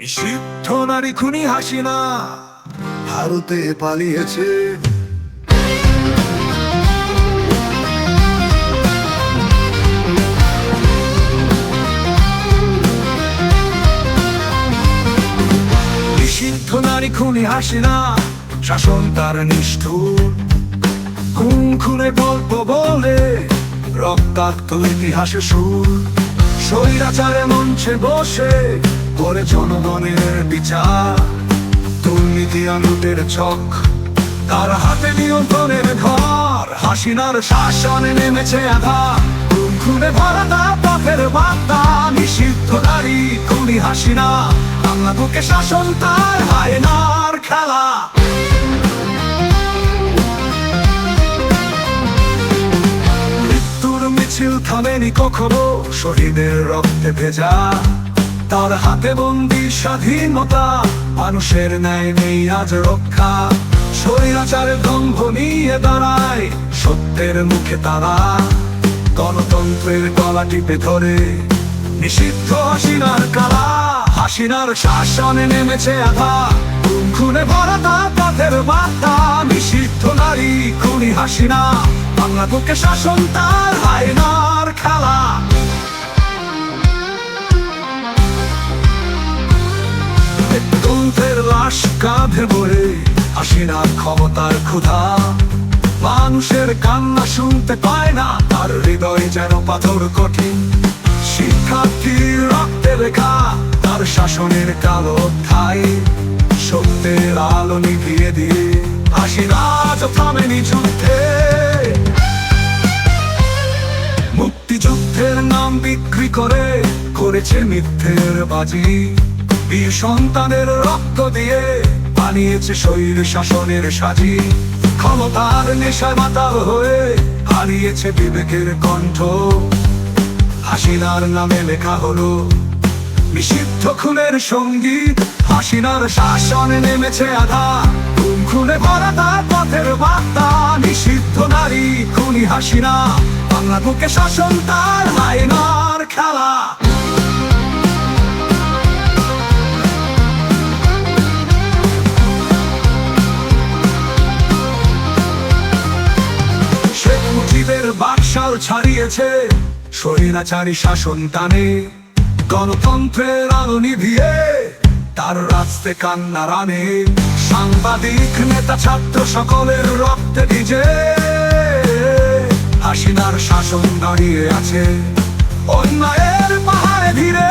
নিষিদ্ধ নারী খুনি হাসিনা ভারতে পালিয়েছে। নিষিদ্ধ নারী খুনি হাসিনা, শাসন তার নিষ্ঠুর। খুন খুনে গল্প বলে রক্তাক্ত ইতিহাসে সুর। স্বৈরাচারে মঞ্চে বসে করে জনগণের বিচার। দুর্নীতি আনুটের ছক, তার হাতে নিয়ন্ত্রণের ঘর। হাসিনার শাসনে নেমেছে আঘাত, খুন খুনে ভরা তার পথের বার্তা। নিষিদ্ধ নারী খুনি হাসিনা, বাংলা বুকে শাসন তার হায়নার খেলা। মৃত্যুর মিছিল থামেনি কখনো, শহীদের রক্তে ভেজা। তার হাতে বন্দি স্বাধীনতা, মানুষের ন্যায় নেই আজ রক্ষা। স্বৈরাচারের দম্ভ নিয়ে দাঁড়ায় সত্যের মুখে তারা। গণতন্ত্রের গলা টিপে ধরে নিষিদ্ধ হাসিনার কালা। হাসিনার শাসনে নেমেছে আঘাত, খুন খুনে ভরা তার পথের বার্তা। নিষিদ্ধ নারী খুনি হাসিনা, বাংলা বুকে শাসন তার হায়নার খেলা। তন্ত্রের লাশ কাঁধে বয়ে হাসিনার ক্ষমতার ক্ষুধা। মানুষের কান্না শুনতে পায় না, তার হৃদয় যেন পাথর কঠিন। শিক্ষার্থীর রক্তে লেখা তার শাসনের কালো অধ্যায়। সত্যের আলো নিভিয়ে দিয়ে হাসিনা আজ থামেনি যুদ্ধে। মুক্তিযুদ্ধের নাম বিক্রি করে করেছে মিথ্যের বাজি। বীর সন্তানের রক্ত দিয়ে বানিয়েছে স্বৈর শাসনের সাজি। ক্ষমতার নেশায় মাতাল হয়ে হারিয়েছে বিবেকের কণ্ঠ। হাসিনার নামে লেখা হলো নিষিদ্ধ খুনের সঙ্গীত। হাসিনার শাসনে নেমেছে আঘাত, খুন খুনে ভরা তার পথের বার্তা। নিষিদ্ধ নারী খুনি হাসিনা, বাংলা বুকে শাসন তার হায়নার খেলা। শেখ মুজিবের বাকশাল ছাড়িয়েছে স্বৈরাচারী শাসন টানে। গণতন্ত্রের আলো নিভিয়ে তার রাস্তে কান্না রানে। সাংবাদিক নেতা ছাত্র সকলের রক্তে ভিজে হাসিনার শাসন দাঁড়িয়ে আছে অন্যায়ের পাহাড়ে ধীরে।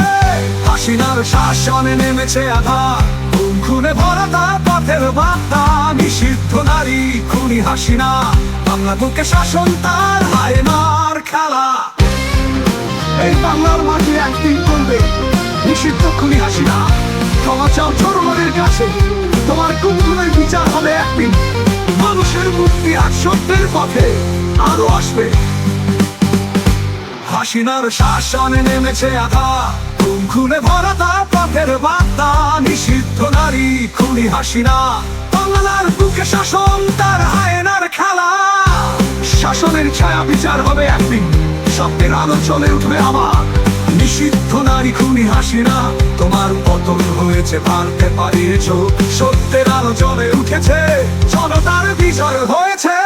হাসিনার শাসনে নেমেছে আঘাত, খুন খুনে ভরা তার পথের বার্তা। নিষিদ্ধ নারী খুনি হাসিনা, বাংলা বুকে শাসন তার হায়নার খেলা। এই বাংলার মাটি একদিন করবে নিষিদ্ধ খুনি হাসিনা। ক্ষমা চাও জনগণের কাছে, তোমার খুনের বিচার হবে একদিন। মানুষের মুক্তি আর সত্যের পথে আরো আসবে। হাসিনার শাসনে নেমেছে আঘাত, খুন খুনে ভরা তার পথের বার্তা। নিষিদ্ধ নারী খুনি হাসিনা, বাংলার বুকে শাসন তার হায়নার খেলা। শাসনের ছায়া বিচার হবে একদিন, সত্যের আলো চলে উঠবে আবার। নিষিদ্ধ নারী খুনি হাসিনা, তোমার পতন হয়েছে পারতে পারিয়েছ। সত্যের আলো জ্বলে উঠেছে, জনতার বিজয় হয়েছে।